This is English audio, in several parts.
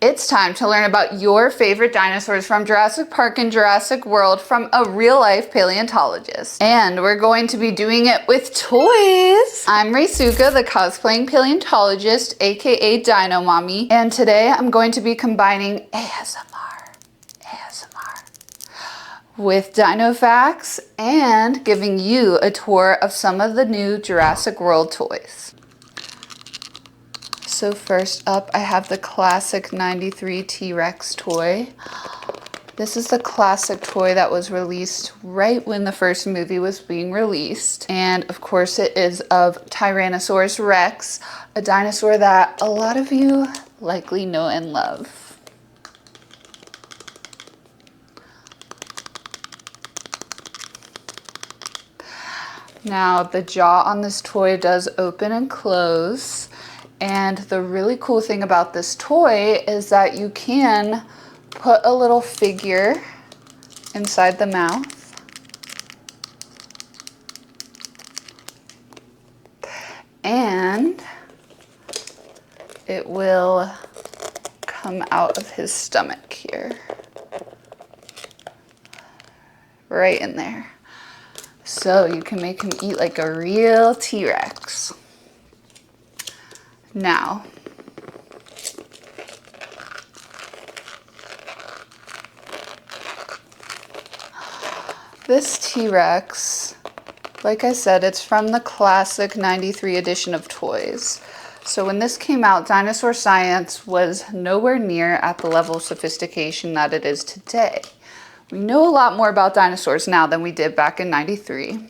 It's time to learn about your favorite dinosaurs from Jurassic Park and Jurassic World from a real-life paleontologist. And we're going to be doing it with toys. I'm Reisuka, the cosplaying paleontologist, aka Dino Mommy, and today I'm going to be combining ASMR with dino facts and giving you a tour of some of the new Jurassic World toys. So first up, I have the classic 93 T-Rex toy. This is the classic toy that was released right when the first movie was being released. And of course it is of Tyrannosaurus Rex, a dinosaur that a lot of you likely know and love. Now the jaw on this toy does open and close. And the really cool thing about this toy is that you can put a little figure inside the mouth. And it will come out of his stomach here. Right in there. So you can make him eat like a real T-Rex. Now, this T-Rex, like I said, it's from the classic 93 edition of toys. So when this came out, dinosaur science was nowhere near at the level of sophistication that it is today. We know a lot more about dinosaurs now than we did back in 93.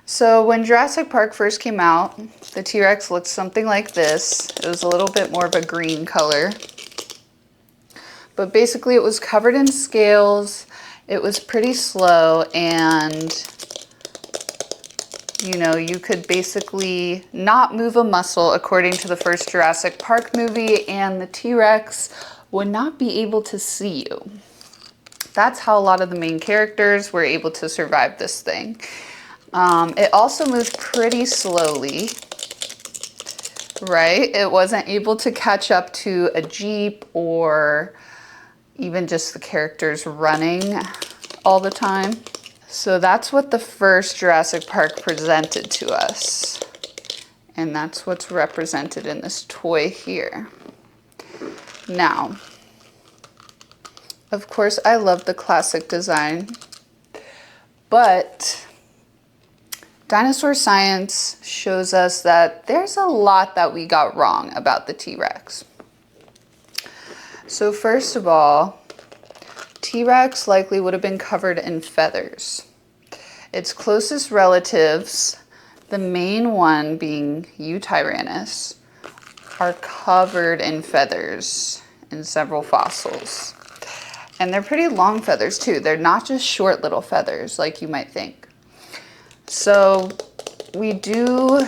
So when Jurassic Park first came out, the T-Rex looked something like this. It was a little bit more of a green color. But basically it was covered in scales, it was pretty slow, and you could basically not move a muscle according to the first Jurassic Park movie, and the T-Rex would not be able to see you. That's how a lot of the main characters were able to survive this thing. It also moved pretty slowly, right? It wasn't able to catch up to a Jeep or even just the characters running all the time. So that's what the first Jurassic Park presented to us. And that's what's represented in this toy here. Now, of course, I love the classic design, but dinosaur science shows us that there's a lot that we got wrong about the T-Rex. So first of all, T-Rex likely would have been covered in feathers. Its closest relatives, the main one being Eutyrannus, are covered in feathers in several fossils. And they're pretty long feathers too. They're not just short little feathers like you might think. So we do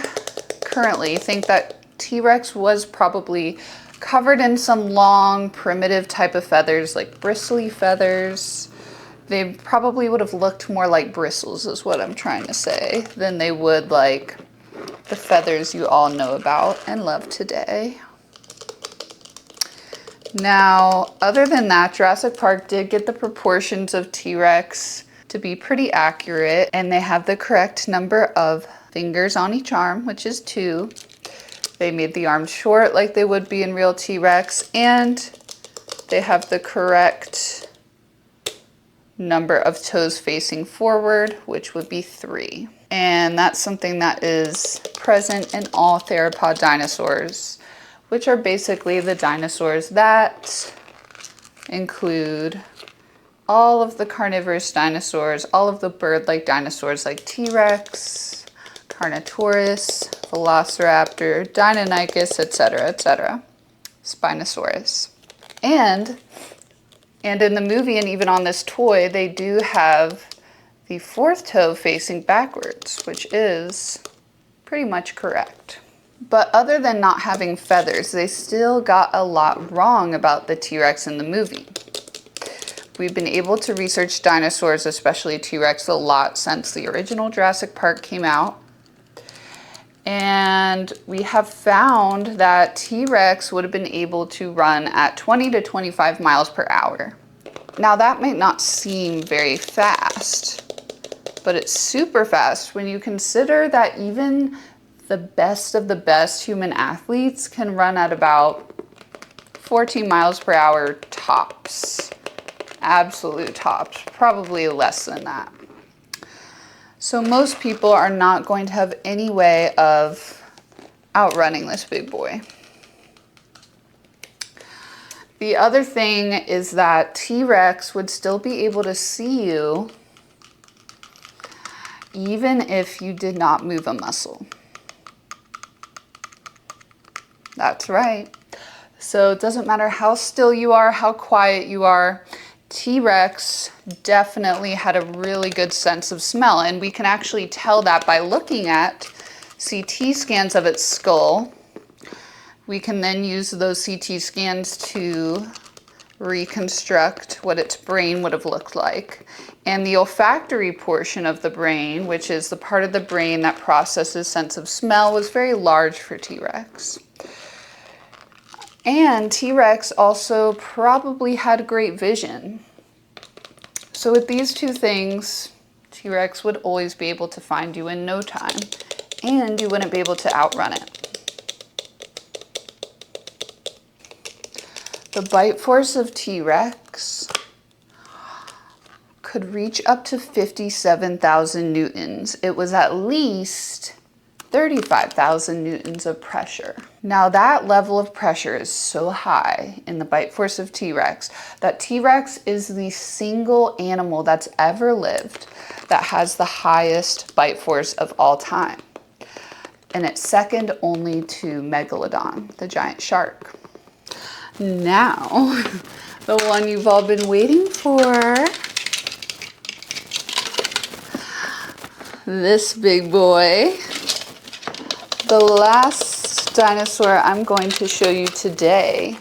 currently think that T-Rex was probably covered in some long, primitive type of feathers, like bristly feathers. They probably would have looked more like bristles, is what I'm trying to say, than they would like the feathers you all know about and love today. Now, other than that, Jurassic Park did get the proportions of T-Rex to be pretty accurate, and they have the correct number of fingers on each arm, which is 2. They made the arms short like they would be in real T-Rex, and they have the correct number of toes facing forward, which would be 3. And that's something that is present in all theropod dinosaurs, which are basically the dinosaurs that include all of the carnivorous dinosaurs, all of the bird-like dinosaurs like T-Rex, Carnotaurus, Velociraptor, Deinonychus, etc., Spinosaurus. And in the movie and even on this toy, they do have the 4th toe facing backwards, which is pretty much correct. But other than not having feathers, they still got a lot wrong about the T-Rex in the movie. We've been able to research dinosaurs, especially T-Rex, a lot since the original Jurassic Park came out. And we have found that T-Rex would have been able to run at 20 to 25 miles per hour. Now that might not seem very fast, but it's super fast when you consider that even the best of the best human athletes can run at about 14 miles per hour tops. Absolute tops, probably less than that. So most people are not going to have any way of outrunning this big boy. The other thing is that T-Rex would still be able to see you even if you did not move a muscle. That's right. So it doesn't matter how still you are, how quiet you are, T-Rex definitely had a really good sense of smell, and we can actually tell that by looking at CT scans of its skull. We can then use those CT scans to reconstruct what its brain would have looked like. And the olfactory portion of the brain, which is the part of the brain that processes sense of smell, was very large for T-Rex. And T-Rex also probably had great vision. So with these two things, T-Rex would always be able to find you in no time, and you wouldn't be able to outrun it. The bite force of T-Rex could reach up to 57,000 newtons. It was at least 35,000 newtons of pressure. Now that level of pressure is so high in the bite force of T-Rex that T-Rex is the single animal that's ever lived that has the highest bite force of all time. And it's second only to Megalodon, the giant shark. Now, the one you've all been waiting for. This big boy. The last dinosaur I'm going to show you today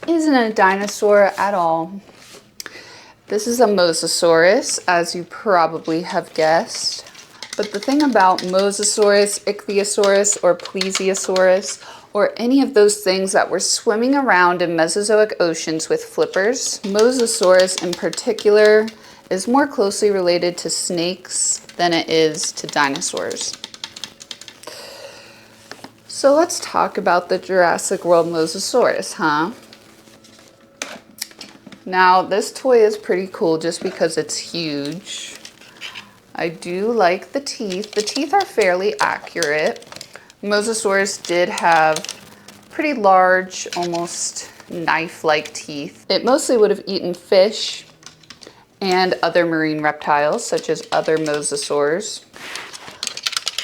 isn't a dinosaur at all. This is a Mosasaurus, as you probably have guessed. But the thing about Mosasaurus, Ichthyosaurus, or Plesiosaurus, or any of those things that were swimming around in Mesozoic oceans with flippers, Mosasaurus in particular is more closely related to snakes than it is to dinosaurs. So let's talk about the Jurassic World Mosasaurus, huh? Now, this toy is pretty cool just because it's huge. I do like the teeth. The teeth are fairly accurate. Mosasaurus did have pretty large, almost knife-like teeth. It mostly would have eaten fish and other marine reptiles, such as other mosasaurs.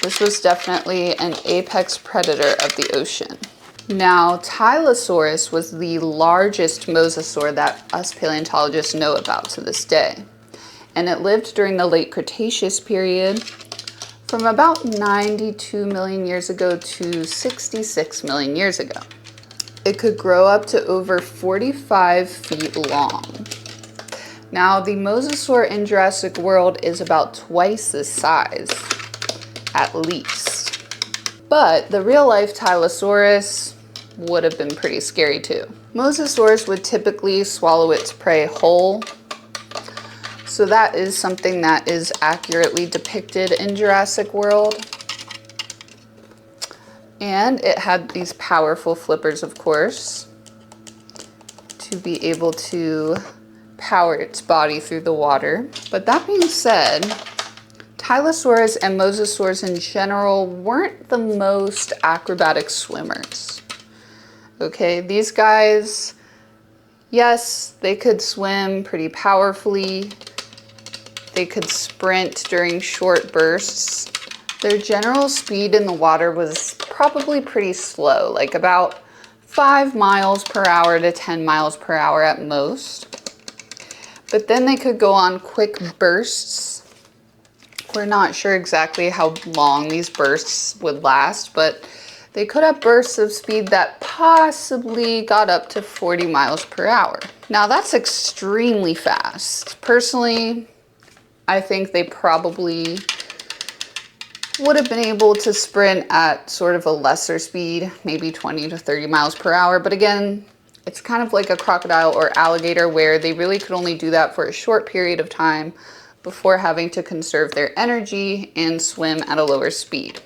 This was definitely an apex predator of the ocean. Now, Tylosaurus was the largest mosasaur that us paleontologists know about to this day. And it lived during the late Cretaceous period from about 92 million years ago to 66 million years ago. It could grow up to over 45 feet long. Now, the mosasaur in Jurassic World is about twice this size, at least. But the real-life Tylosaurus would have been pretty scary too. Mosasaurs would typically swallow its prey whole, so that is something that is accurately depicted in Jurassic World. And it had these powerful flippers, of course, to be able to power its body through the water. But that being said, Tylosaurus and mosasaurs in general weren't the most acrobatic swimmers. Okay, these guys, yes, they could swim pretty powerfully. They could sprint during short bursts. Their general speed in the water was probably pretty slow, like about 5 miles per hour to 10 miles per hour at most. But then they could go on quick bursts. We're not sure exactly how long these bursts would last, but they could have bursts of speed that possibly got up to 40 miles per hour. Now that's extremely fast. Personally, I think they probably would have been able to sprint at sort of a lesser speed, maybe 20 to 30 miles per hour. But again, it's kind of like a crocodile or alligator where they really could only do that for a short period of time before having to conserve their energy and swim at a lower speed.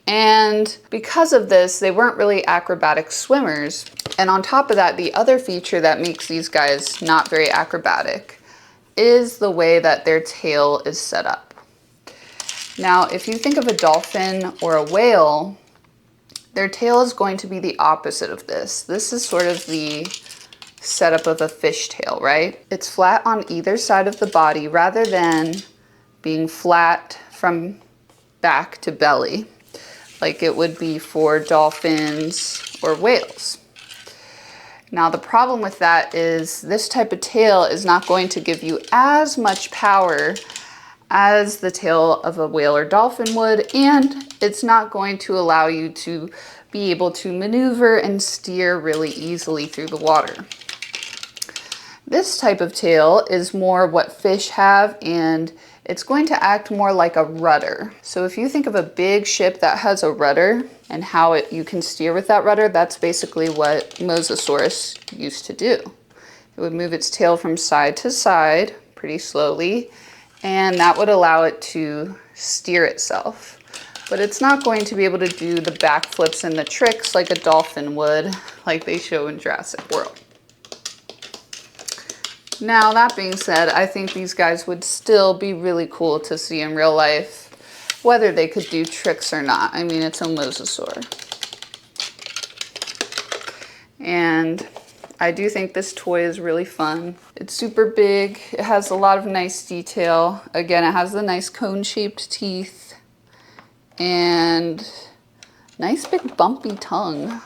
And because of this, they weren't really acrobatic swimmers. And on top of that, the other feature that makes these guys not very acrobatic is the way that their tail is set up. Now, if you think of a dolphin or a whale, their tail is going to be the opposite of this. This is sort of the setup of a fish tail, right? It's flat on either side of the body rather than being flat from back to belly, like it would be for dolphins or whales. Now, the problem with that is this type of tail is not going to give you as much power as the tail of a whale or dolphin would, and it's not going to allow you to be able to maneuver and steer really easily through the water. This type of tail is more what fish have, and it's going to act more like a rudder. So if you think of a big ship that has a rudder and how you can steer with that rudder, that's basically what Mosasaurus used to do. It would move its tail from side to side pretty slowly, and that would allow it to steer itself. But it's not going to be able to do the backflips and the tricks like a dolphin would, like they show in Jurassic World. Now, that being said, I think these guys would still be really cool to see in real life, whether they could do tricks or not. I mean, it's a mosasaur. And I do think this toy is really fun. It's super big. It has a lot of nice detail. Again, it has the nice cone-shaped teeth and nice big bumpy tongue.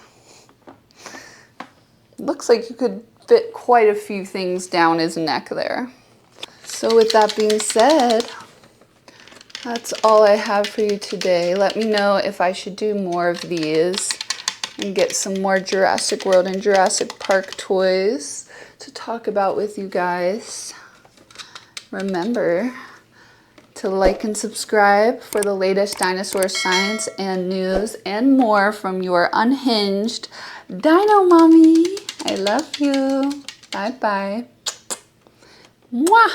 Looks like you could fit quite a few things down his neck there. So with that being said, that's all I have for you today. Let me know if I should do more of these and get some more Jurassic World and Jurassic Park toys to talk about with you guys. Remember to like and subscribe for the latest dinosaur science and news and more from your unhinged Dino Mommy. I love you. Bye-bye. Mwah!